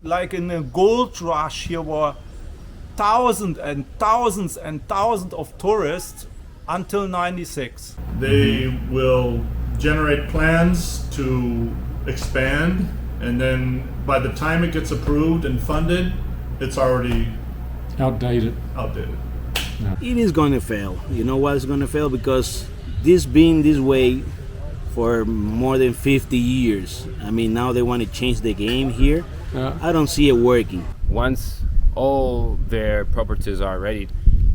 Like in a gold rush, here were thousands and thousands and thousands of tourists until 96. They will generate plans to expand, and then by the time it gets approved and funded, it's already Outdated. It is going to fail. You know why it's going to fail? Because this being this way for more than 50 years. I mean, now they want to change the game here. I don't see it working. Once all their properties are ready,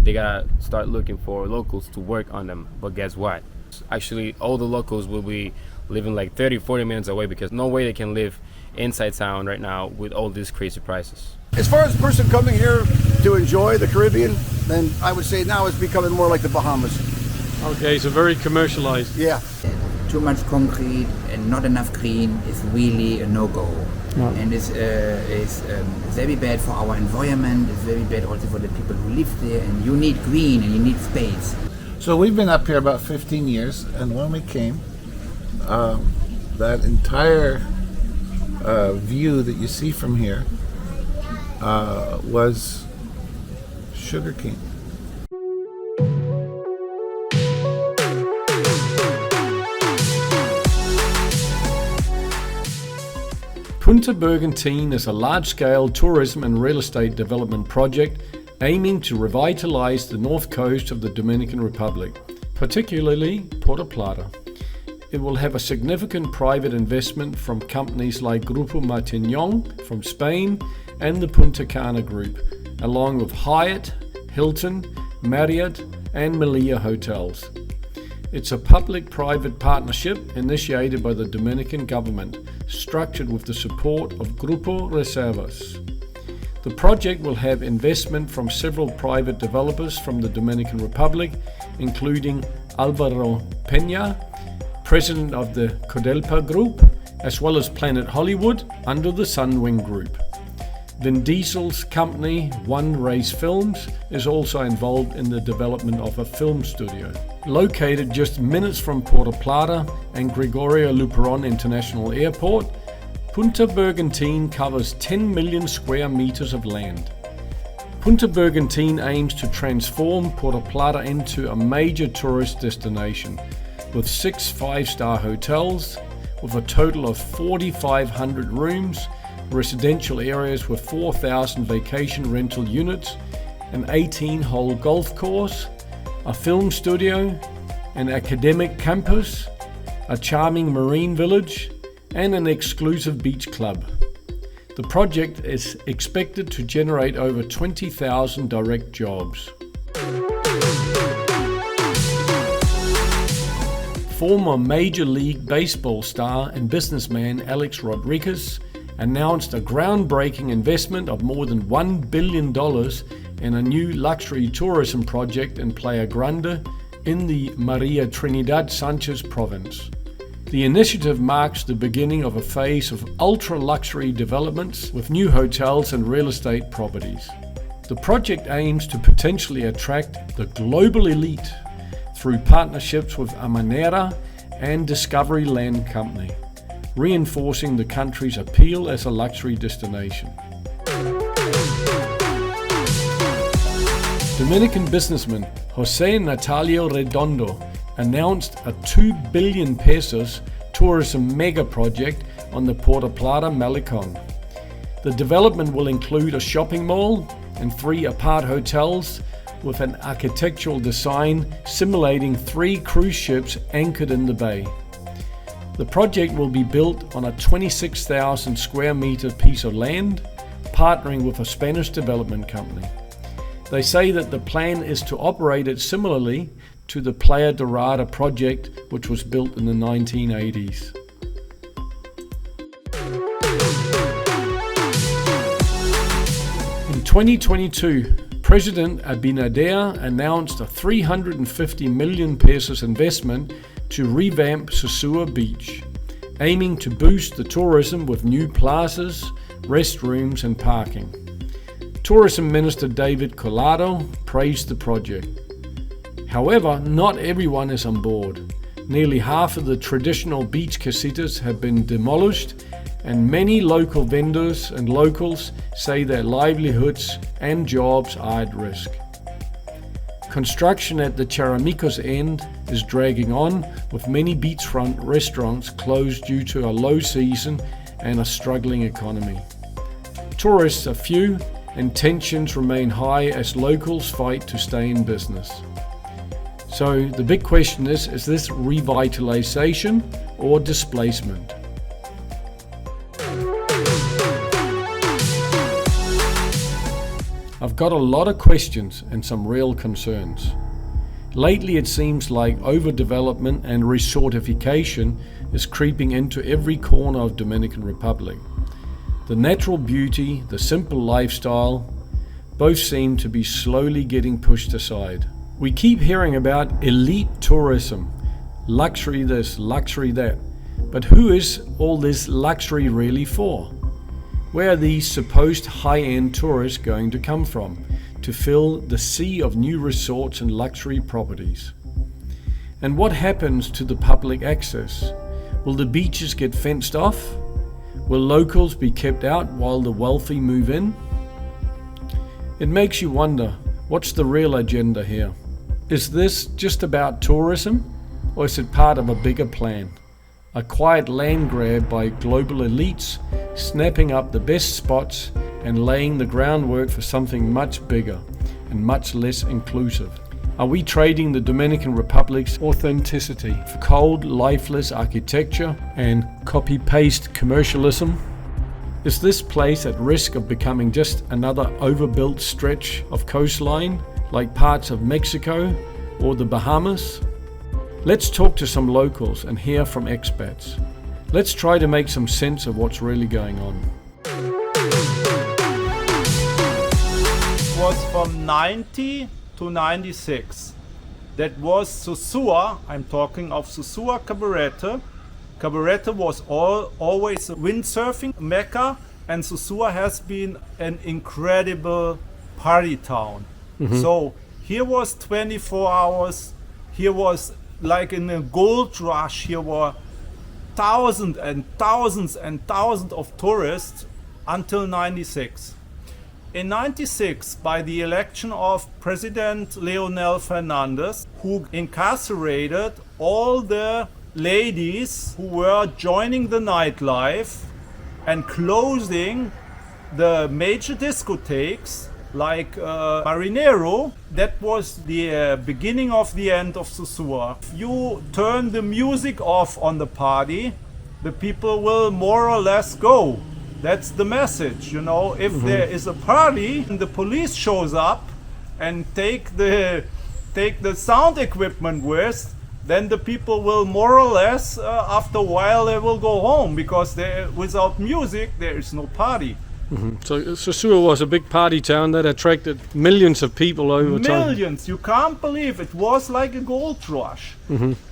they gotta start looking for locals to work on them. But guess what? Actually, all the locals will be living like 30-40 minutes away, because no way they can live inside town right now with all these crazy prices. As far as a person coming here to enjoy the Caribbean, then I would say now it's becoming more like the Bahamas. Okay, so very commercialized. Yeah. Too much concrete and not enough green is really a no-go. Yeah. And it's very bad for our environment, it's very bad also for the people who live there, and you need green and you need space. So we've been up here about 15 years, and when we came, that entire view that you see from here was sugarcane. Punta Burgantine is a large-scale tourism and real estate development project aiming to revitalize the north coast of the Dominican Republic, particularly Porta Plata. It will have a significant private investment from companies like Grupo Matignon from Spain and the Punta Cana Group, along with Hyatt, Hilton, Marriott and Melia hotels. It's a public-private partnership initiated by the Dominican government, structured with the support of Grupo Reservas. The project will have investment from several private developers from the Dominican Republic, including Alvaro Peña, president of the Codelpa Group, as well as Planet Hollywood under the Sunwing Group. Vin Diesel's company, One Race Films, is also involved in the development of a film studio. Located just minutes from Porta Plata and Gregorio Luperon International Airport, Punta Burgantine covers 10 million square meters of land. Punta Burgantine aims to transform Porta Plata into a major tourist destination, with 6 5-star hotels, with a total of 4,500 rooms, residential areas with 4,000 vacation rental units, an 18-hole golf course, a film studio, an academic campus, a charming marine village, and an exclusive beach club. The project is expected to generate over 20,000 direct jobs. Former Major League Baseball star and businessman Alex Rodriguez announced a groundbreaking investment of more than $1 billion in a new luxury tourism project in Playa Grande in the Maria Trinidad Sanchez province. The initiative marks the beginning of a phase of ultra-luxury developments with new hotels and real estate properties. The project aims to potentially attract the global elite through partnerships with Amanera and Discovery Land Company, reinforcing the country's appeal as a luxury destination. Dominican businessman Jose Natalio Redondo announced a 2 billion pesos tourism mega project on the Porta Pla Malikon. The development will include a shopping mall and 3 apart hotels with an architectural design simulating 3 cruise ships anchored in the bay. The project will be built on a 26,000 square meter piece of land, partnering with a Spanish development company. They say that the plan is to operate it similarly to the Playa Dorada project, which was built in the 1980s. In 2022, President Abinader announced a 350 million pesos investment to revamp Susua Beach, aiming to boost the tourism with new plazas, restrooms and parking. Tourism Minister David Collado praised the project. However, not everyone is on board. Nearly half of the traditional beach casitas have been demolished and many local vendors and locals say their livelihoods and jobs are at risk. Construction at the Charamikos end is dragging on, with many beachfront restaurants closed due to a low season and a struggling economy. Tourists are few and tensions remain high as locals fight to stay in business. So the big question is this revitalization or displacement? I've got a lot of questions and some real concerns. Lately it seems like overdevelopment and resortification is creeping into every corner of Dominican Republic. The natural beauty, the simple lifestyle, both seem to be slowly getting pushed aside. We keep hearing about elite tourism, luxury this, luxury that, but who is all this luxury really for? Where are these supposed high-end tourists going to come from to fill the sea of new resorts and luxury properties? And what happens to the public access? Will the beaches get fenced off? Will locals be kept out while the wealthy move in? It makes you wonder, what's the real agenda here? Is this just about tourism, or is it part of a bigger plan? A quiet land grab by global elites, snapping up the best spots and laying the groundwork for something much bigger and much less inclusive. Are we trading the Dominican Republic's authenticity for cold, lifeless architecture and copy-paste commercialism? Is this place at risk of becoming just another overbuilt stretch of coastline like parts of Mexico or the Bahamas? Let's talk to some locals and hear from expats. Let's try to make some sense of what's really going on. It was from 90 to 96. That was Susua. I'm talking of Susua Cabareta. Cabareta was always a windsurfing mecca, and Susua has been an incredible party town. So here was 24 hours. Here was like in a gold rush. Here were thousands and thousands and thousands of tourists until 96. In 96, by the election of President Leonel Fernandez, who incarcerated all the ladies who were joining the nightlife and closing the major discotheques like Marinero, that was the beginning of the end of Susua. If you turn the music off on the party, the people will more or less go. That's the message, you know. If there is a party and the police shows up and take the sound equipment with, then the people will more or less, after a while, they will go home, because without music there is no party. So Susua was a big party town that attracted millions of people over time. Millions, you can't believe it was like a gold rush.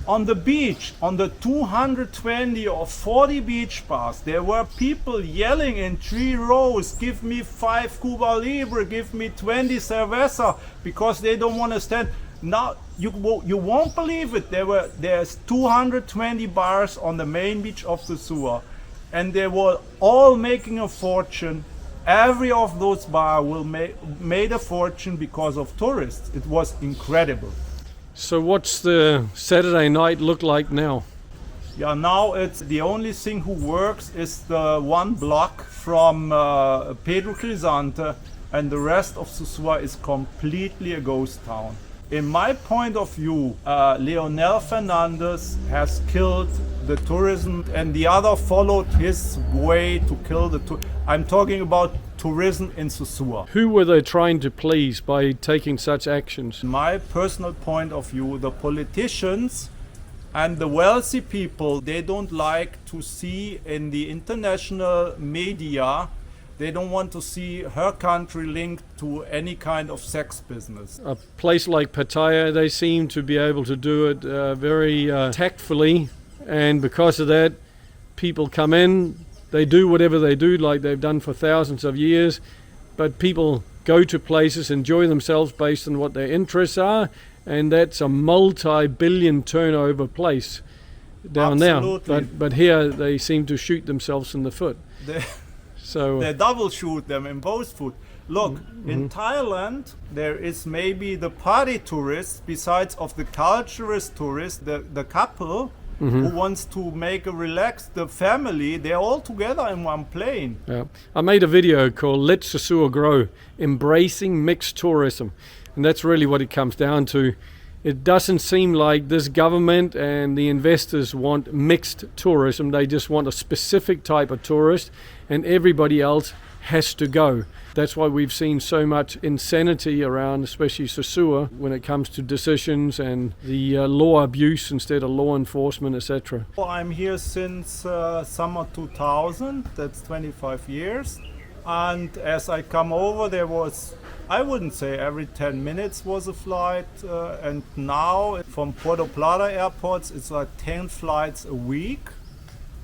On the beach, on the 220 or 40 beach bars, there were people yelling in 3 rows, give me 5 Cuba Libre, give me 20 cerveza, because they don't want to stand. Now, you won't believe it, there's 220 bars on the main beach of Susua, and they were all making a fortune. Every of those bars made a fortune because of tourists. It was incredible. So what's the Saturday night look like now? Yeah, now it's the only thing who works is the 1 block from Pedro Crisante, and the rest of Susua is completely a ghost town. In my point of view, Leonel Fernandez has killed the tourism, and the other followed his way to kill the tourism. I'm talking about tourism in Susua. Who were they trying to please by taking such actions? In my personal point of view, the politicians and the wealthy people, they don't like to see in the international media, they don't want to see her country linked to any kind of sex business. A place like Pattaya, they seem to be able to do it very tactfully, and because of that, people come in, they do whatever they do like they've done for thousands of years, but people go to places, enjoy themselves based on what their interests are, and that's a multi-billion turnover place. down there. Absolutely. But here they seem to shoot themselves in the foot. They, So they double shoot them in both foot. Look, in Thailand, there is maybe the party tourist, besides of the culturist tourist, the couple who wants to make a relax, the family, they're all together in one plane. yeah. I made a video called Let Susua Grow, Embracing Mixed Tourism. And that's really what it comes down to. It doesn't seem like this government and the investors want mixed tourism. They just want a specific type of tourist, and everybody else has to go. That's why we've seen so much insanity around, especially Susua, when it comes to decisions and the law abuse instead of law enforcement, etc. Well, I'm here since summer 2000, that's 25 years. And as I come over, there was, I wouldn't say every 10 minutes was a flight. And now from Porta Pla airports, it's like 10 flights a week.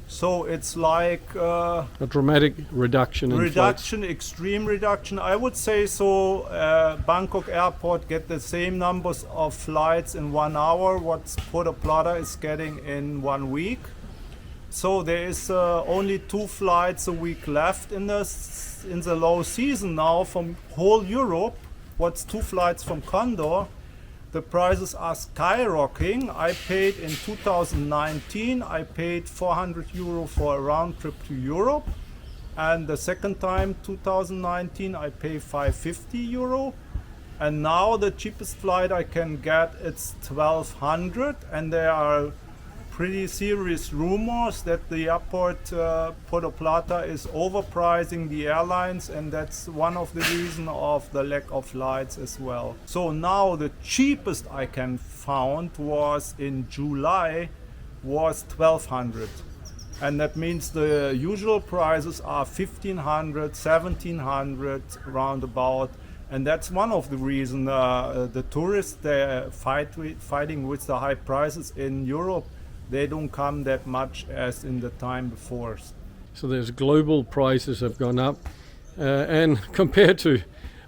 So it's like A dramatic reduction in flights. extreme reduction. I would say so. Bangkok airport get the same numbers of flights in 1 hour what Porta Pla is getting in 1 week. So there is only 2 flights a week left in the low season now from whole Europe. What's 2 flights from Condor? The prices are skyrocketing. I paid in 2019, I paid 400 euro for a round trip to Europe. And the second time, 2019, I pay 550 euro. And now the cheapest flight I can get, it's 1200. And there are pretty serious rumors that the airport Porta Pla is overpricing the airlines, and that's one of the reasons of the lack of flights as well. So now the cheapest I can found was in July was 1200, and that means the usual prices are 1500, 1700 roundabout. And that's one of the reasons the tourists they're fighting with the high prices in Europe. They don't come that much as in the time before. So there's global prices have gone up. And compared to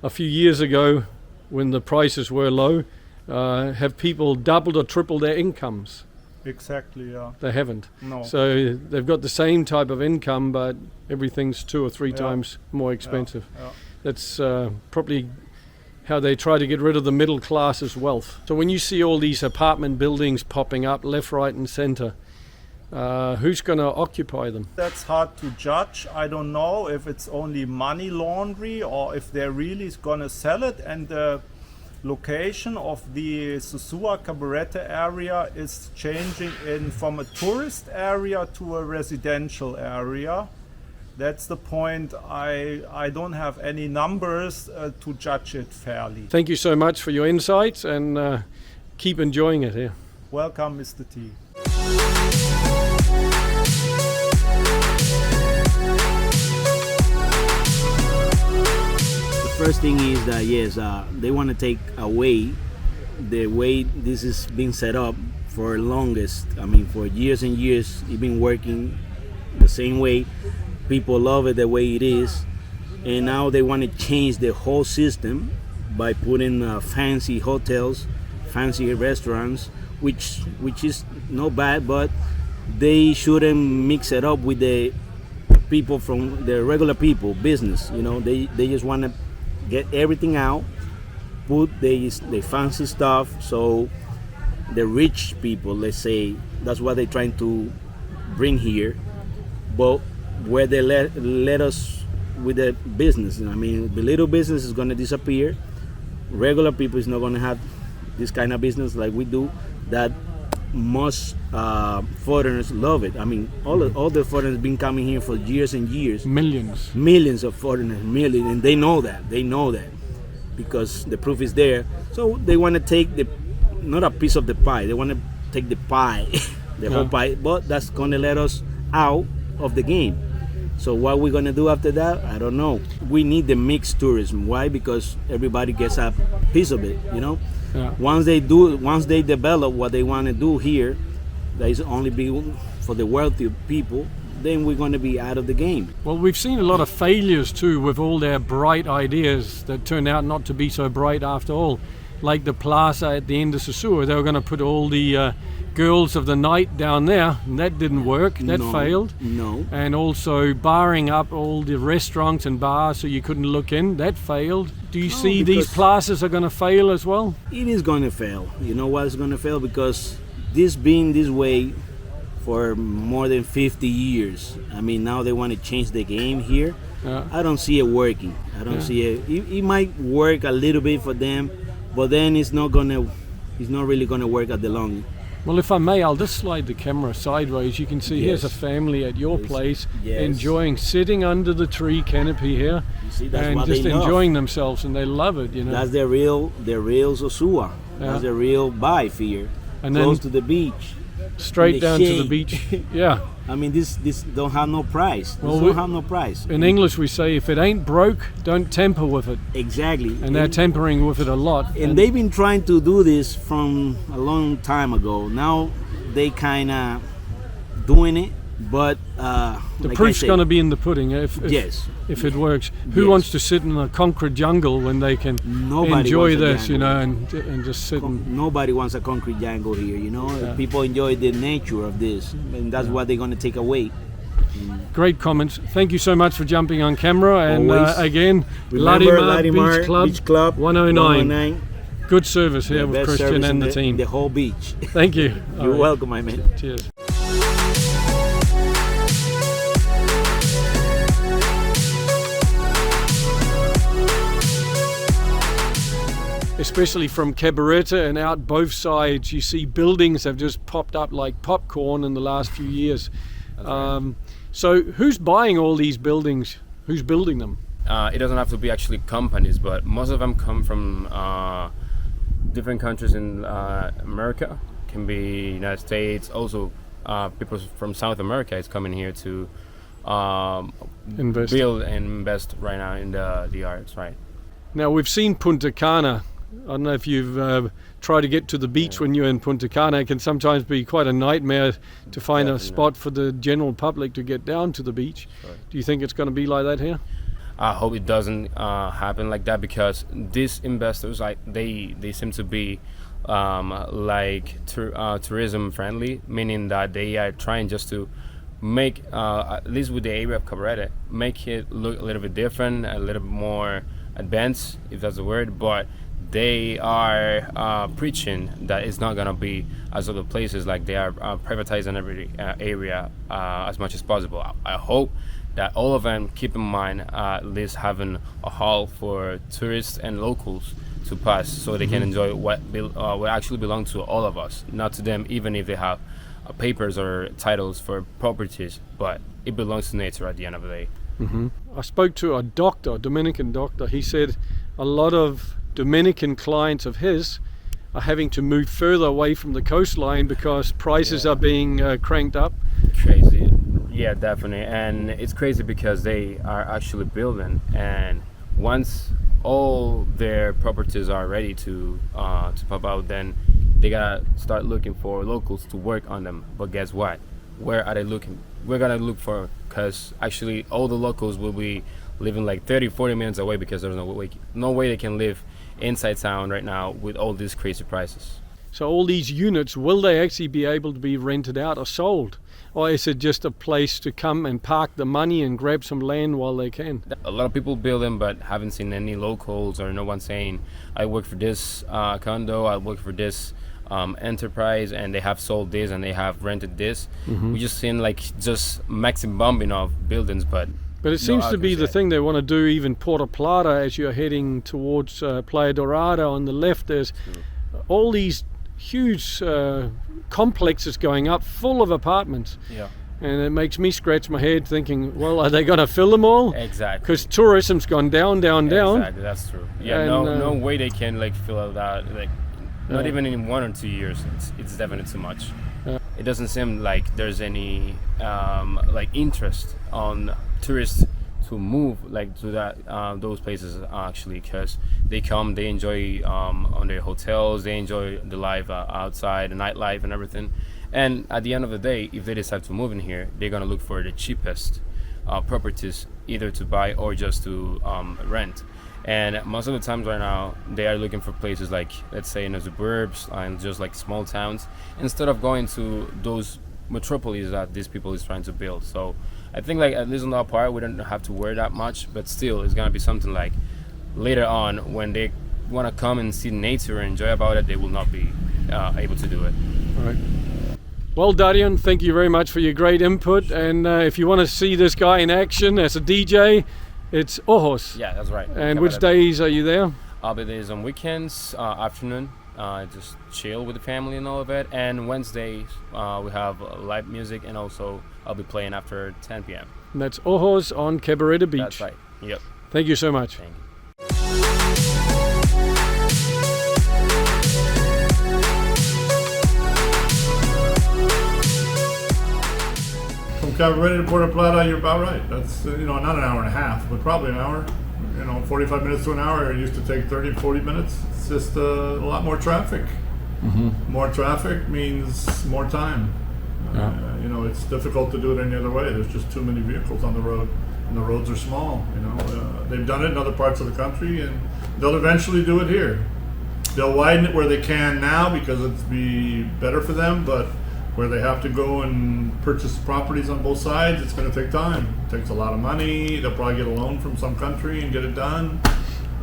a few years ago when the prices were low, have people doubled or tripled their incomes? Exactly, yeah. They haven't. No. So they've got the same type of income, but everything's 2 or 3 times more expensive. Yeah. That's probably how they try to get rid of the middle class's wealth. So when you see all these apartment buildings popping up left, right and center, who's going to occupy them? That's hard to judge. I don't know if it's only money laundry or if they're really going to sell it. And the location of the Susua Cabareta area is changing from a tourist area to a residential area. That's the point. I don't have any numbers to judge it fairly. Thank you so much for your insights, and keep enjoying it here. Welcome, Mr. T. The first thing is that yes, they want to take away the way this is being set up for longest. I mean, for years and years, it's been working the same way. People love it the way it is, and now they want to change the whole system by putting fancy hotels, fancy restaurants, which is not bad, but they shouldn't mix it up with the people from the regular people, business. You know, they just want to get everything out, put the fancy stuff, so the rich people, let's say, that's what they're trying to bring here, but where they let us with the business. I mean, the little business is going to disappear. Regular people is not going to have this kind of business like we do, that most foreigners love it. I mean, all the foreigners been coming here for years and years. Millions of foreigners, and they know that because the proof is there. So they want to take not a piece of the pie, they want to take the pie, the whole pie, but that's going to let us out of the game. So what we're going to do after that, I don't know. We need the mixed tourism. Why? Because everybody gets a piece of it, you know. Yeah. Once they develop what they want to do here, that is only be for the wealthy people, then we're going to be out of the game. Well, we've seen a lot of failures too with all their bright ideas that turned out not to be so bright after all. Like the plaza at the end of Susua, they were going to put all the girls of the night down there, and that didn't work. That No, failed. No. And also barring up all the restaurants and bars so you couldn't look in. That failed. Do you see these because- plazas are going to fail as well? It is going to fail. You know why it's going to fail? Because this being this way for more than 50 years. I mean, now they want to change the game here. Yeah. I don't see it working. I don't see it. It might work a little bit for them, but then it's not really gonna work at the long. Well, if I may, I'll just slide the camera sideways. You can see here's a Yes. family at your place Yes. enjoying, sitting under the tree canopy here You see, that's and what just they love. enjoying themselves, and they love it, you know. That's the real Susua. That's the real vibe here. And Close then to the beach. straight the down to the shade. beach. Yeah. I mean, this don't have no price. This Well, don't have no price. In English we say, if it ain't broke, don't tamper with it. Exactly. And they're tampering with it a lot. And they've been trying to do this from a long time ago. Now they kind of doing it, but the like proof's I said, going to be in the pudding yes. if it works. Who Yes. wants to sit in a concrete jungle when they can Nobody enjoy wants a this, you know, jungle. and just sit and... Nobody wants a concrete jungle here, you know. Yeah. People enjoy the nature of this, and that's what they're gonna take away. Great comments. Thank you so much for jumping on camera. And Always. again, Remember, Larimar Beach Club 109. Good service here The with best Christian service and in the team. The whole beach. Thank you. All You're right. welcome, my man. Cheers. Especially from Cabareta and out both sides, you see buildings have just popped up like popcorn in the last few years. So who's buying all these buildings? Who's building them? It doesn't have to be actually companies, but most of them come from different countries in America. Can be United States. Also, people from South America is coming here to Invest. build and invest right now in the arts. Right. Now we've seen Punta Cana. I don't know if you've tried to get to the beach when you're in Punta Cana. It can sometimes be quite a nightmare to find a spot for the general public to get down to the beach. Right. Do you think it's going to be like that here? I hope it doesn't happen like that, because these investors, like they seem to be tourism friendly, meaning that they are trying just to make, at least with the area of Cabareta, make it look a little bit different, a little bit more advanced, if that's the word. But they are preaching that it's not gonna be as other places. Like they are privatizing every area as much as possible. I hope that all of them keep in mind at least having a hall for tourists and locals to pass, so they can enjoy what actually belongs to all of us, not to them, even if they have papers or titles for properties, but it belongs to nature at the end of the day. I spoke to a doctor, a Dominican doctor. He said a lot of Dominican clients of his are having to move further away from the coastline because prices are being cranked up. Crazy. Yeah, definitely. And it's crazy because they are actually building, and once all their properties are ready to pop out, then they gotta start looking for locals to work on them. But guess what? Where are they looking? We're gonna look for, because actually all the locals will be living like 30-40 minutes away, because there's no way they can live inside town right now with all these crazy prices. So all these units, will they actually be able to be rented out or sold? Or is it just a place to come and park the money and grab some land while they can? A lot of people build them, but haven't seen any locals or no one saying, I work for this condo, I work for this enterprise, and they have sold this and they have rented this. We just seen like just maximum bombing of buildings, but it seems to be the thing they want to do. Even Porta Plata, as you're heading towards Playa Dorada on the left, there's all these huge complexes going up full of apartments. Yeah. And it makes me scratch my head thinking, well, are they going to fill them all? Exactly. Because tourism's gone down. Exactly, that's true. Yeah, And, no way they can like fill out that, like not even in 1 or 2 years. It's definitely too much. It doesn't seem like there's any like interest on tourists to move like to that those places actually, because they come, they enjoy on their hotels, they enjoy the life outside, the nightlife and everything. And at the end of the day, if they decide to move in here, they're gonna look for the cheapest properties, either to buy or just to rent. And most of the times right now, they are looking for places like, let's say, in the suburbs and just like small towns, instead of going to those metropolis that these people is trying to build. So I think like at least on that part, we don't have to worry that much, but still it's gonna be something like later on when they want to come and see nature and enjoy about it, they will not be able to do it. All right. Well, Darian, thank you very much for your great input. And if you want to see this guy in action as a DJ, it's Ojos. Yeah, that's right. And which days are you there? I'll be there on weekends, afternoon, just chill with the family and all of it. And Wednesdays, we have live music, and also I'll be playing after 10 p.m. And that's Ojos on Cabareta Beach. That's right. Yep. Thank you so much. Thank you. From Cabareta to Porta Plata, you're about right. That's, not an hour and a half, but probably an hour. 45 minutes to an hour. It used to take 30, 40 minutes. It's just a lot more traffic. Mm-hmm. More traffic means more time. Yeah. It's difficult to do it any other way. There's just too many vehicles on the road, and the roads are small. They've done it in other parts of the country, and they'll eventually do it here. They'll widen it where they can now because it's be better for them, but where they have to go and purchase properties on both sides, it's going to take time. It takes a lot of money. They'll probably get a loan from some country and get it done.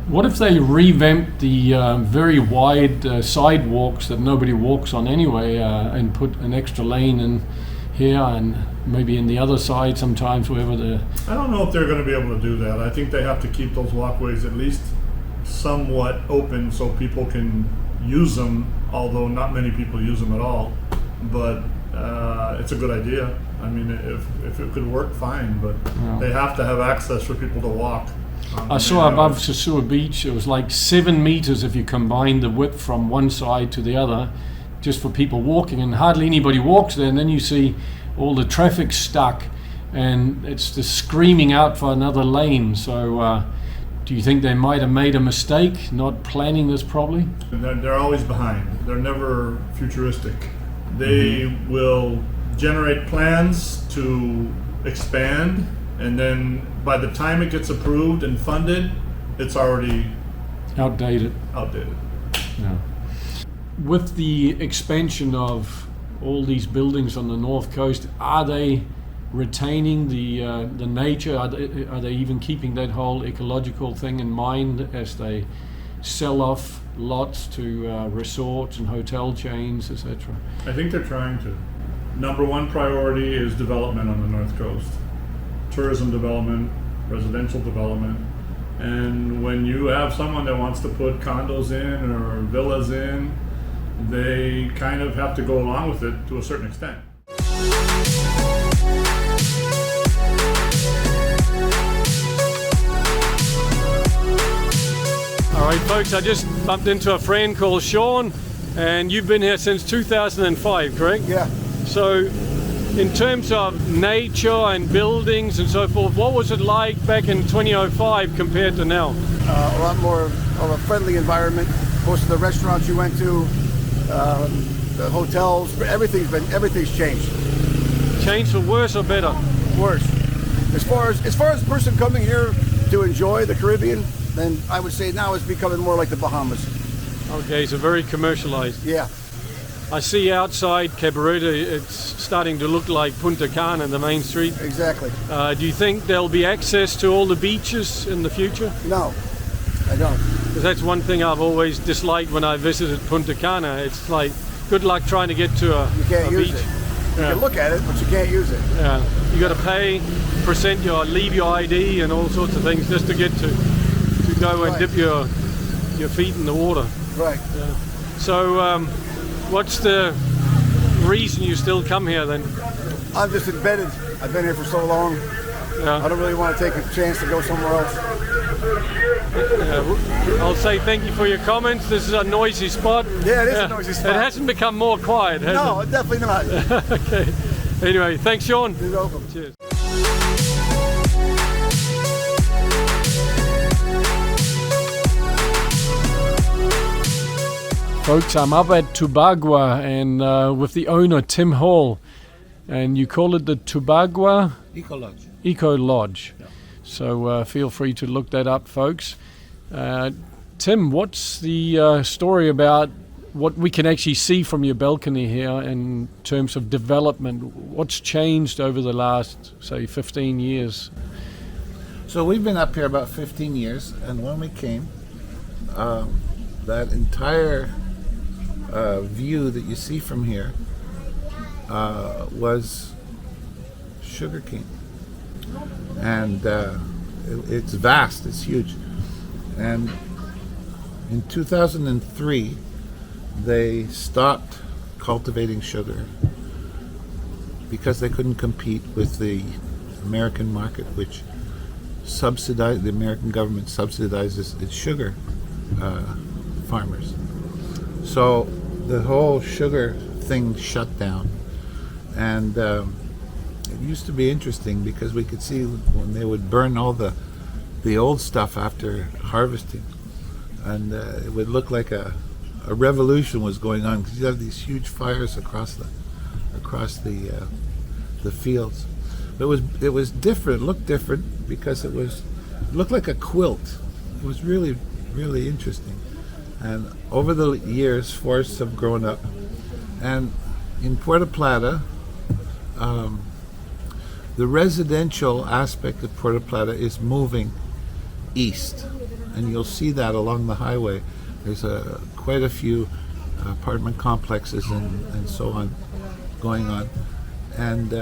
What if they revamped the very wide sidewalks that nobody walks on anyway, and put an extra lane in here and maybe in the other side sometimes, wherever the... I don't know if they're going to be able to do that. I think they have to keep those walkways at least somewhat open so people can use them, although not many people use them at all. But it's a good idea. I mean, if it could work, fine, but they have to have access for people to walk. I saw above Ceua Beach, it was like 7 meters if you combine the width from one side to the other, just for people walking, and hardly anybody walks there, and then you see all the traffic stuck, and it's just screaming out for another lane. So do you think they might have made a mistake not planning this properly? They're always behind. They're never futuristic. They will generate plans to expand, and then by the time it gets approved and funded, it's already Outdated. Yeah. With the expansion of all these buildings on the north coast, are they retaining the nature? Are they even keeping that whole ecological thing in mind as they sell off lots to resorts and hotel chains, etc.? I think they're trying to. Number one priority is development on the North Coast. Tourism development, residential development. And when you have someone that wants to put condos in or villas in, they kind of have to go along with it to a certain extent. All right, folks, I just bumped into a friend called Sean, and you've been here since 2005, correct? Yeah. So, in terms of nature and buildings and so forth, what was it like back in 2005 compared to now? A lot more of a friendly environment. Most of the restaurants you went to, the hotels, everything's changed. Changed for worse or better? Worse. As far as a person coming here to enjoy the Caribbean, then I would say now it's becoming more like the Bahamas. Okay, so very commercialized. Yeah. I see outside Cabareta, it's starting to look like Punta Cana, the main street. Exactly. Do you think there'll be access to all the beaches in the future? No, I don't. Because that's one thing I've always disliked when I visited Punta Cana. It's like, good luck trying to get to a use beach. it. You can look at it, but you can't use it. Yeah, you got to pay, leave your ID and all sorts of things just to get to go and dip your feet in the water. Right. Yeah. So, what's the reason you still come here then? I'm just embedded. I've been here for so long. Yeah. I don't really want to take a chance to go somewhere else. Yeah, I'll say thank you for your comments. This is a noisy spot. Yeah, it is a noisy spot. It hasn't become more quiet, has No, it? definitely not. Okay. Anyway, thanks, Sean. You're welcome. Cheers. Folks, I'm up at Tubagua and with the owner, Tim Hall. And you call it the Tubagua Eco Lodge. Eco Lodge. Yeah. So feel free to look that up, folks. Tim, what's the story about what we can actually see from your balcony here in terms of development? What's changed over the last, say, 15 years? So we've been up here about 15 years, and when we came, that entire view that you see from here was sugarcane. And it's vast, it's huge. And in 2003, they stopped cultivating sugar because they couldn't compete with the American market, which the American government subsidizes its sugar farmers. So the whole sugar thing shut down. And it used to be interesting because we could see when they would burn all the old stuff after harvesting, and it would look like a revolution was going on because you have these huge fires across the fields. But it was different. It looked different because it looked like a quilt. It was really, really interesting. And over the years, forests have grown up. And in Puerto Plata, the residential aspect of Puerto Plata is moving east, and you'll see that along the highway. There's quite a few apartment complexes and so on going on, and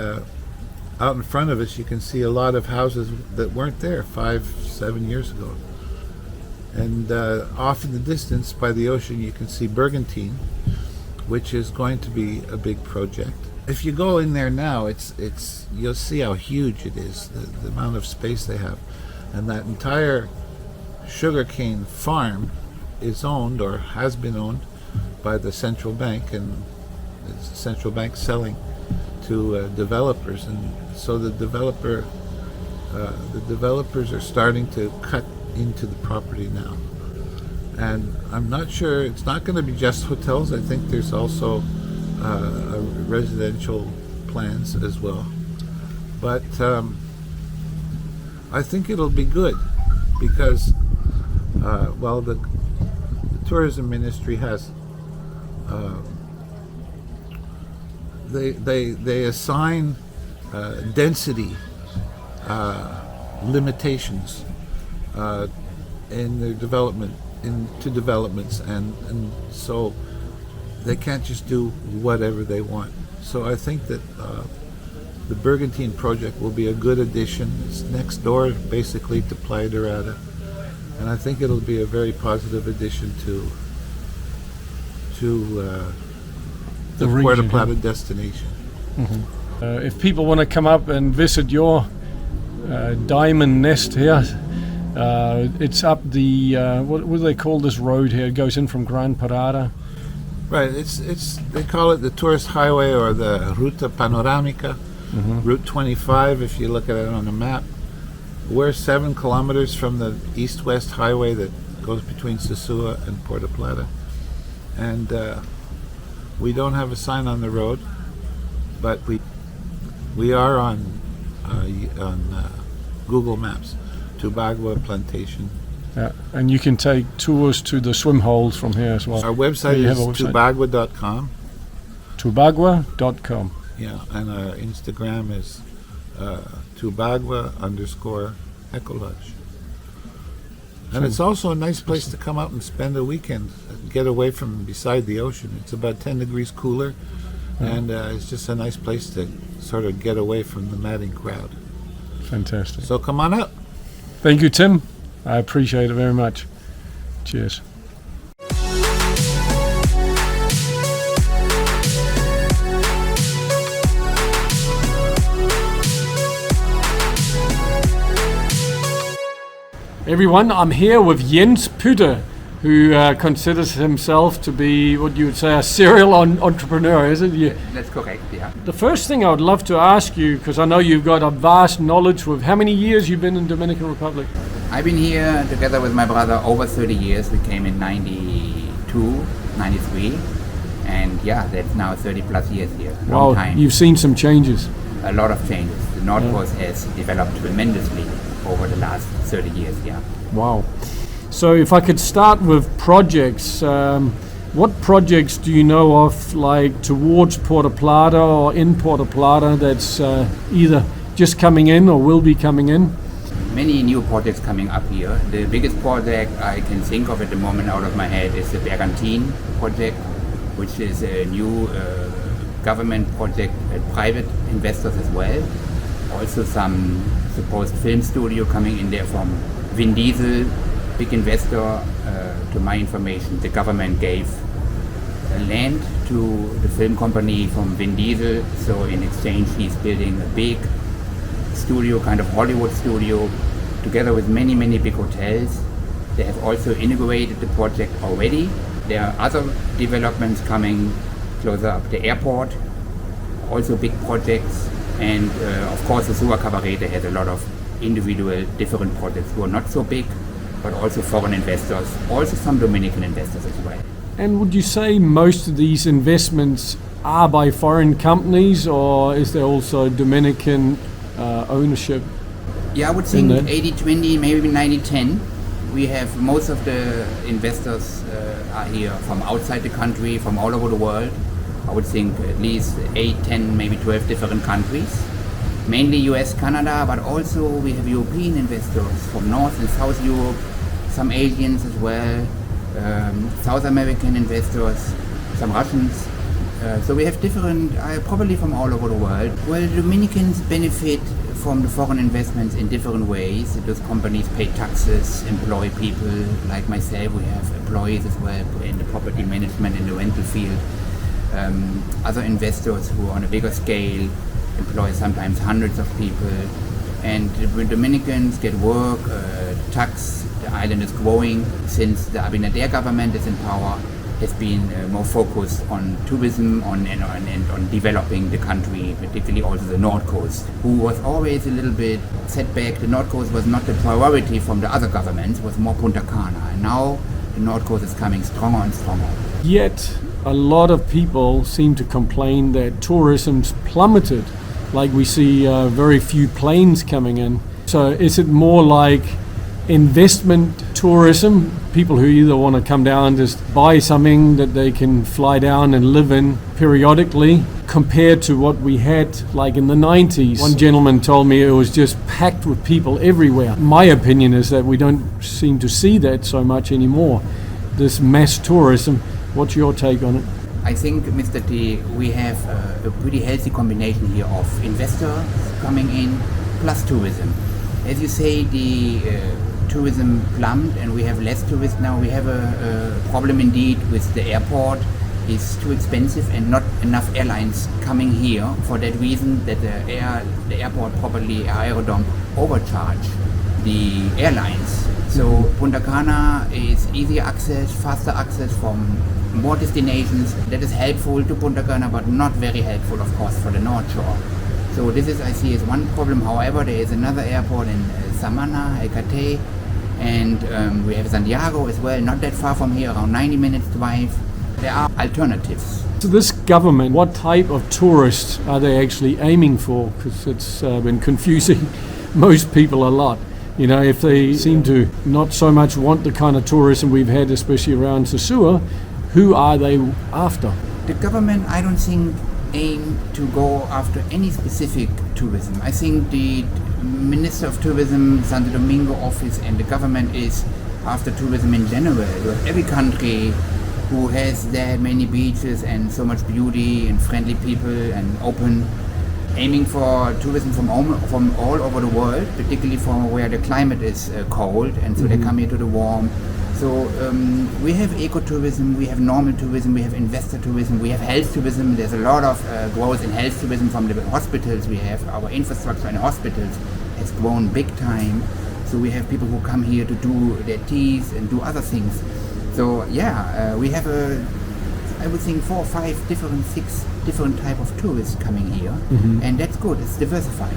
out in front of us you can see a lot of houses that weren't there 5-7 years ago. And off in the distance by the ocean you can see Burgantine, which is going to be a big project. If you go in there now, it's you'll see how huge it is, the amount of space they have. And that entire sugarcane farm is owned, or has been owned, by the central bank, and the central bank selling to developers. And so the developers are starting to cut into the property now. And I'm not sure, it's not going to be just hotels. I think there's also residential plans as well. But I think it'll be good because, the tourism ministry has, they assign density limitations in their developments, and so they can't just do whatever they want. So I think that the Burgantine project will be a good addition. It's next door basically to Playa Dorada, and I think it'll be a very positive addition to the Puerto Plata destination. Mm-hmm. If people want to come up and visit your diamond nest here, it's up the what do they call this road here? It goes in from Gran Parada. Right. It's they call it the tourist highway, or the Ruta Panoramica, Route 25. If you look at it on a map, we're 7 kilometers from the east-west highway that goes between Susua and Porta Plata, and we don't have a sign on the road, but we are on Google Maps. Tubagua Plantation. And you can take tours to the swim holes from here as well. Our website is tubagua.com. Tubagua.com. Yeah, and our Instagram is Tubagua_Ecolodge. And it's also a nice place to come out and spend a weekend, get away from beside the ocean. It's about 10 degrees cooler, and it's just a nice place to sort of get away from the madding crowd. Fantastic. So come on up. Thank you, Tim. I appreciate it very much. Cheers. Everyone, I'm here with Yens Pter, who considers himself to be what you would say a serial entrepreneur, isn't he? That's correct, yeah. The first thing I would love to ask you, because I know you've got a vast knowledge with how many years you've been in Dominican Republic? I've been here together with my brother over 30 years. We came in 92, 93, and yeah, that's now 30 plus years here. Long time. You've seen some changes. A lot of changes. The North Coast has developed tremendously over the last 30 years, yeah. Wow. So if I could start with projects, what projects do you know of, like towards Porta Plata or in Porta Plata, that's either just coming in or will be coming in? Many new projects coming up here. The biggest project I can think of at the moment out of my head is the Burgantine project, which is a new government project and private investors as well. Also some supposed film studio coming in there from Vin Diesel, big investor. To my information, the government gave land to the film company from Vin Diesel, so in exchange he's building a big studio, kind of Hollywood studio, together with many big hotels. They have also inaugurated the project already. There are other developments coming closer up the airport, also big projects, and of course the Ceua Cabareta has a lot of individual different projects who are not so big, but also foreign investors, also some Dominican investors as well. And would you say most of these investments are by foreign companies, or is there also Dominican ownership? Yeah, I would think 80-20, maybe 90-10. We have most of the investors are here from outside the country, from all over the world. I would think at least 8, 10, maybe 12 different countries. Mainly US, Canada, but also we have European investors from North and South Europe, some Asians as well, South American investors, some Russians. So we have different, probably from all over the world. Well, the Dominicans benefit from the foreign investments in different ways. Those companies pay taxes, employ people like myself. We have employees as well in the property management, in the rental field. Other investors who are on a bigger scale employ sometimes hundreds of people. And the Dominicans get work, tax. The island is growing since the Abinader government is in power. Has been more focused on tourism and on developing the country, particularly also the North Coast, who was always a little bit set back. The North Coast was not the priority from the other governments, it was more Punta Cana. And now the North Coast is coming stronger and stronger. Yet a lot of people seem to complain that tourism's plummeted. Like we see very few planes coming in. So is it more like investment tourism, people who either want to come down and just buy something that they can fly down and live in periodically, compared to what we had like in the 90s? One gentleman told me it was just packed with people everywhere. My opinion is that we don't seem to see that so much anymore, this mass tourism. What's your take on it? I think, Mr. T, we have a pretty healthy combination here of investors coming in plus tourism. As you say, the tourism plumbed and we have less tourists now. We have a problem indeed with the airport. It's too expensive and not enough airlines coming here for that reason that the airport, properly aerodrome, overcharge the airlines. So Punta Cana is easier access, faster access from more destinations. That is helpful to Punta Cana, but not very helpful, of course, for the North Shore. So this is, I see, is one problem. However, there is another airport in Samana, Ecate, and we have Santiago as well, not that far from here, around 90 minutes drive. There are alternatives. So this government, what type of tourists are they actually aiming for? Because it's been confusing most people a lot. You know, if they seem to not so much want the kind of tourism we've had, especially around Susua, who are they after? The government, I don't think, aim to go after any specific tourism. I think the Minister of Tourism, Santo Domingo office, and the government is after tourism in general. Every country who has that many beaches and so much beauty and friendly people and open, aiming for tourism from all over the world, particularly from where the climate is cold, and so they come here to the warm. So we have ecotourism, we have normal tourism, we have investor tourism, we have health tourism. There's a lot of growth in health tourism from the hospitals we have. Our infrastructure in hospitals has grown big time. So we have people who come here to do their teeth and do other things. So yeah, we have I would think 4 or 5 6 different type of tourists coming here, and that's good. It's diversified,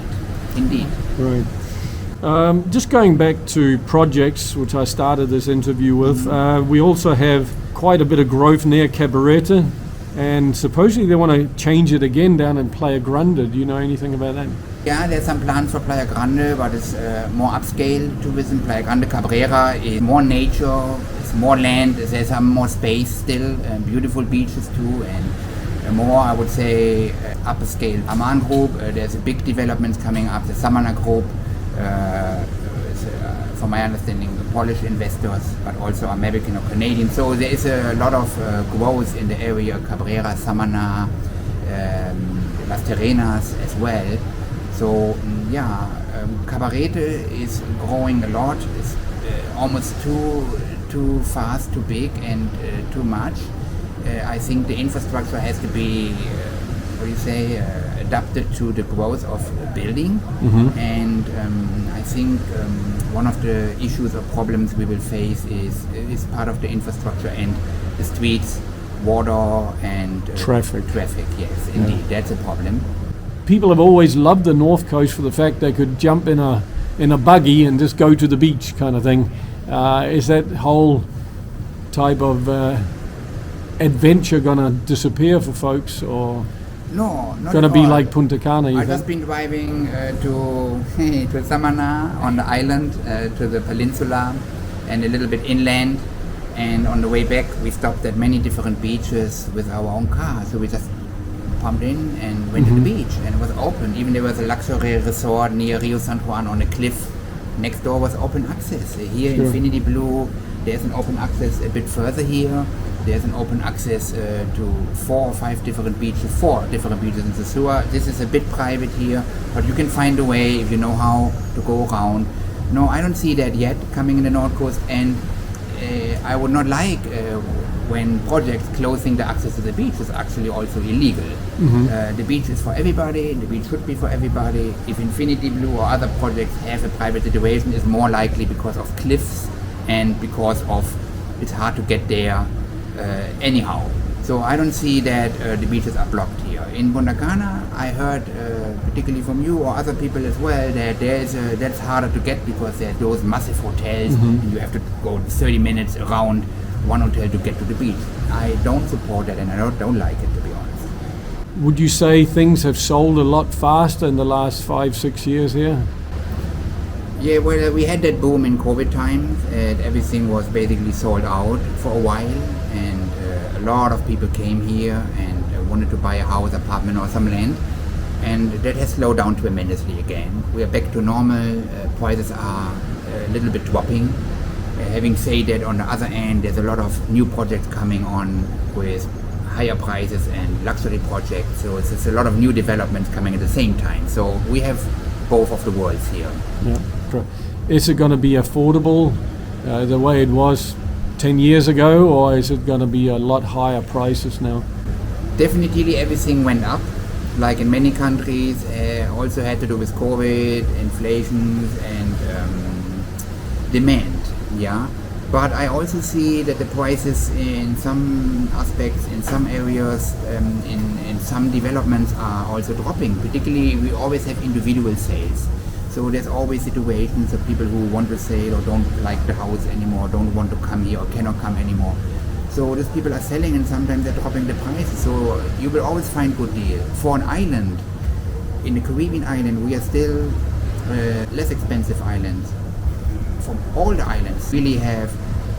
indeed. Right. Just going back to projects, which I started this interview with, we also have quite a bit of growth near Cabareta, and supposedly they want to change it again down in Playa Grande. Do you know anything about that? Yeah, there's some plans for Playa Grande, but it's more upscale tourism. Playa Grande Cabrera is more nature, it's more land, there's some more space still, beautiful beaches too, and more, I would say, upper scale. Aman Group, there's a big developments coming up. The Samana Group, from my understanding, Polish investors, but also American or Canadian. So there is a lot of growth in the area, Cabrera, Samana, Las Terrenas as well. So Cabareta is growing a lot. It's almost too fast, too big, and too much. I think the infrastructure has to be, adapted to the growth of building. And I think one of the issues or problems we will face is part of the infrastructure and the streets, water and Traffic. Yes, indeed, that's a problem. People have always loved the North Coast for the fact they could jump in a buggy and just go to the beach kind of thing. Is that whole type of adventure going to disappear for folks, or No, not going to at be all. like Punta Cana? You I've think? just been driving to Samana on the island, to the peninsula, and a little bit inland. And on the way back, we stopped at many different beaches with our own car. So we just pumped in and went to the beach, and it was open. Even there was a luxury resort near Rio San Juan on a cliff. Next door was open access. Here, Sure. Infinity Blue, there's an open access a bit further here. There's an open access to 4 or 5 different beaches, 4 different beaches in Susua. This is a bit private here, but you can find a way if you know how to go around. No, I don't see that yet coming in the North Coast, and I would not like when projects closing the access to the beach is actually also illegal. The beach is for everybody, the beach should be for everybody. If Infinity Blue or other projects have a private situation, it's more likely because of cliffs and because of it's hard to get there anyhow. So I don't see that the beaches are blocked here. In Punta Cana, I heard, particularly from you or other people as well, that that's harder to get because there are those massive hotels and you have to go 30 minutes around one hotel to get to the beach. I don't support that, and I don't like it, to be honest. Would you say things have sold a lot faster in the last 5-6 years here? Yeah, well, we had that boom in COVID times, and everything was basically sold out for a while, and a lot of people came here and wanted to buy a house, apartment or some land, and that has slowed down tremendously again. We are back to normal, prices are a little bit dropping. Having said that, on the other end, there's a lot of new projects coming on with higher prices and luxury projects, so it's a lot of new developments coming at the same time. So we have both of the worlds here. Yeah. Is it going to be affordable the way it was 10 years ago, or is it going to be a lot higher prices now? Definitely everything went up, like in many countries, also had to do with COVID, inflation and demand, yeah. But I also see that the prices in some aspects, in some areas, in some developments are also dropping. Particularly, we always have individual sales. So there's always situations of people who want to sell or don't like the house anymore, don't want to come here or cannot come anymore. So these people are selling and sometimes they're dropping the prices. So you will always find good deal. For an island, in the Caribbean island, we are still less expensive islands. From all the islands, really have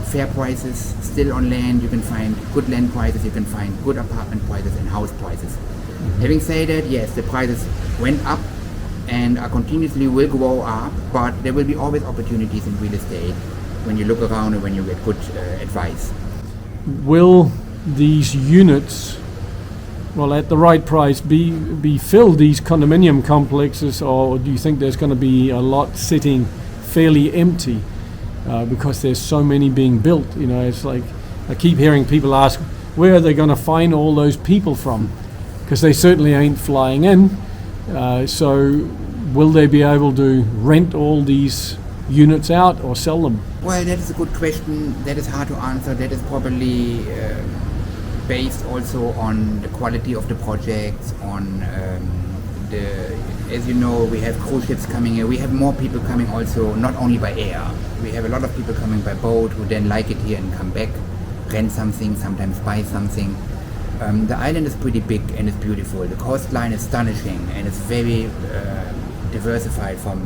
fair prices still on land. You can find good land prices, you can find good apartment prices and house prices. Having said that, yes, the prices went up and are continuously will go up, but there will be always opportunities in real estate when you look around and when you get good advice. Will these units, well, at the right price, be filled, these condominium complexes, or do you think there's going to be a lot sitting fairly empty because there's so many being built? You know, it's like I keep hearing people ask, where are they going to find all those people from? Because they certainly ain't flying in. So will they be able to rent all these units out or sell them? Well, that is a good question. That is hard to answer. That is probably based also on the quality of the projects, on as you know, we have cruise ships coming here. We have more people coming also, not only by air. We have a lot of people coming by boat who then like it here and come back, rent something, sometimes buy something. The island is pretty big and it's beautiful. The coastline is astonishing and it's very diversified from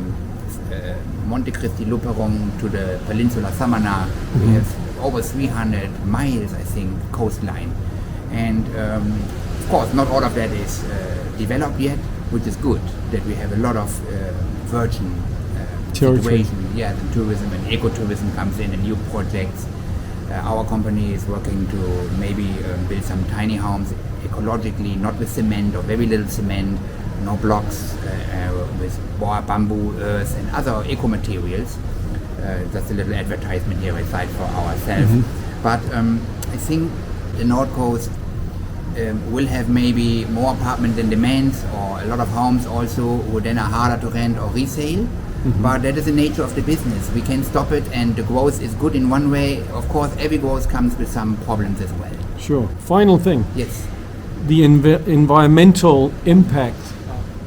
Monte Cristi, Luperong to the Peninsula Samana. We have over 300 miles, I think, coastline. And of course, not all of that is developed yet, which is good, that we have a lot of virgin situation. Yeah, the tourism and ecotourism comes in and new projects. Our company is working to maybe build some tiny homes ecologically, not with cement or very little cement, no blocks, with boar, bamboo, earth and other eco-materials. That's a little advertisement here aside for ourselves. But I think the North Coast will have maybe more apartments than demands, or a lot of homes also who then are harder to rent or resale. But that is the nature of the business. We can stop it, and the growth is good in one way. Of course, every growth comes with some problems as well. Sure. Final thing. Yes. The environmental impact.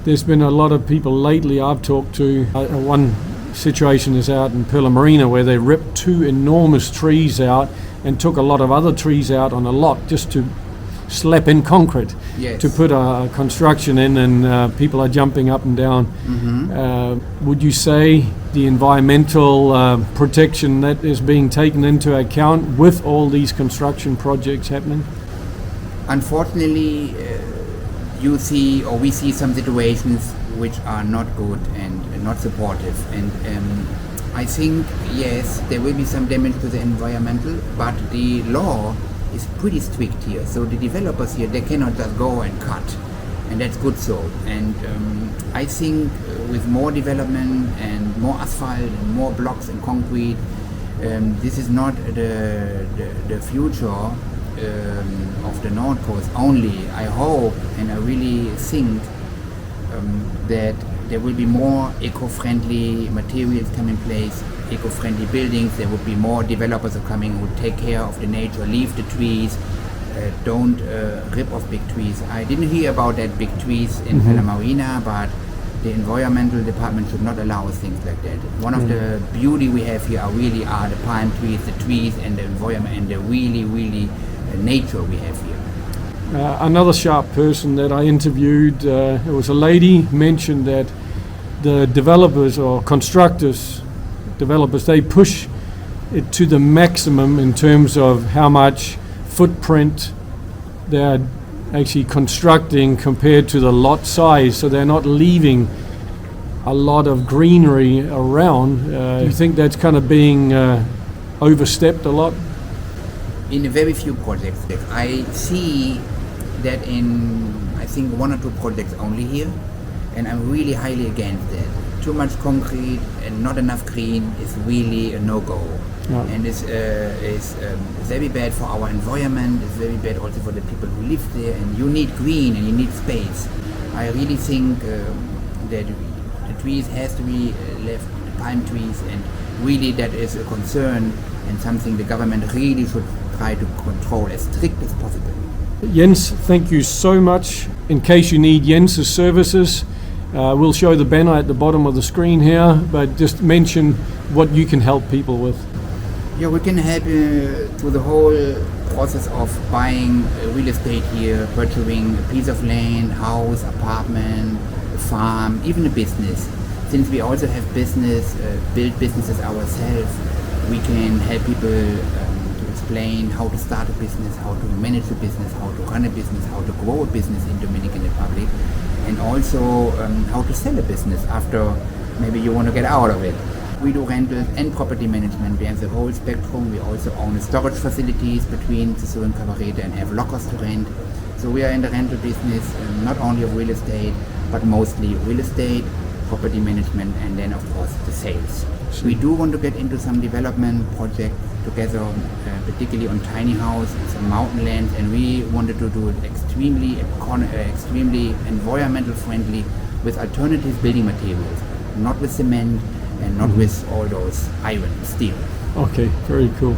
There's been a lot of people lately I've talked to. One situation is out in Perla Marina where they ripped 2 enormous trees out and took a lot of other trees out on a lot just to slap in concrete to put a construction in, and people are jumping up and down. Would you say the environmental protection that is being taken into account with all these construction projects happening? Unfortunately, you see, or we see some situations which are not good and not supportive. And I think, yes, there will be some damage to the environmental, but the law is pretty strict here. So the developers here, they cannot just go and cut. And that's good so. And I think with more development and more asphalt and more blocks and concrete, this is not the future of the North Coast only. I hope and I really think that there will be more eco-friendly materials come in place, eco-friendly buildings. There will be more developers are coming who take care of the nature, leave the trees, don't rip off big trees. I didn't hear about that big trees in Perla Marina, but the environmental department should not allow things like that. One of the beauty we have here are the palm trees, the trees and the environment and the really nature we have here. Another sharp person that I interviewed, it was a lady, mentioned that the developers or developers, they push it to the maximum in terms of how much footprint they're actually constructing compared to the lot size, so they're not leaving a lot of greenery around. Do you think that's kind of being overstepped a lot? In very few projects. I see that in, I think, 1 or 2 projects only here, and I'm really highly against that. Too much concrete and not enough green is really a no-go. And it's very bad for our environment, it's very bad also for the people who live there, and you need green and you need space. I really think that the trees has to be left, the pine trees, and really that is a concern and something the government really should try to control as strict as possible. Jens, thank you so much. In case you need Jens's services, we'll show the banner at the bottom of the screen here, but just mention what you can help people with. Yeah, we can help through the whole process of buying real estate here, purchasing a piece of land, house, apartment, a farm, even a business. Since we also have business, build businesses ourselves, we can help people to explain how to start a business, how to manage a business, how to run a business, how to grow a business in Dominican Republic, and also how to sell a business after maybe you want to get out of it. We do rentals and property management. We have the whole spectrum. We also own storage facilities between Susua and Cabareta and have lockers to rent. So we are in the rental business, not only of real estate, but mostly real estate, property management, and then of course the sales. We do want to get into some development project together, particularly on tiny house and some mountain land, and we wanted to do it extremely environmental friendly with alternative building materials, not with cement and not with all those iron, steel. Okay, very cool.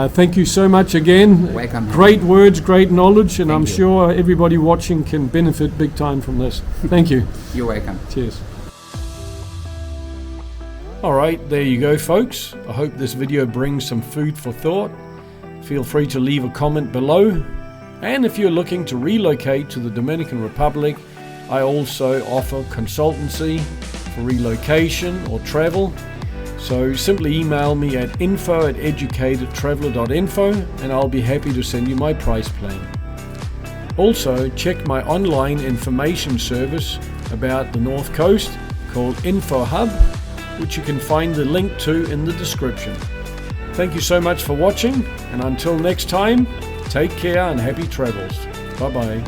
Thank you so much again. Welcome. Great words, great knowledge, and I'm you. sure everybody watching can benefit big time from this. Thank you. You're welcome. Cheers. Alright, there you go folks. I hope this video brings some food for thought. Feel free to leave a comment below. And if you're looking to relocate to the Dominican Republic, I also offer consultancy for relocation or travel. So simply email me at info@educatedtraveler.info and I'll be happy to send you my price plan. Also, check my online information service about the North Coast called InfoHub, which you can find the link to in the description. Thank you so much for watching, and until next time, take care and happy travels. Bye bye.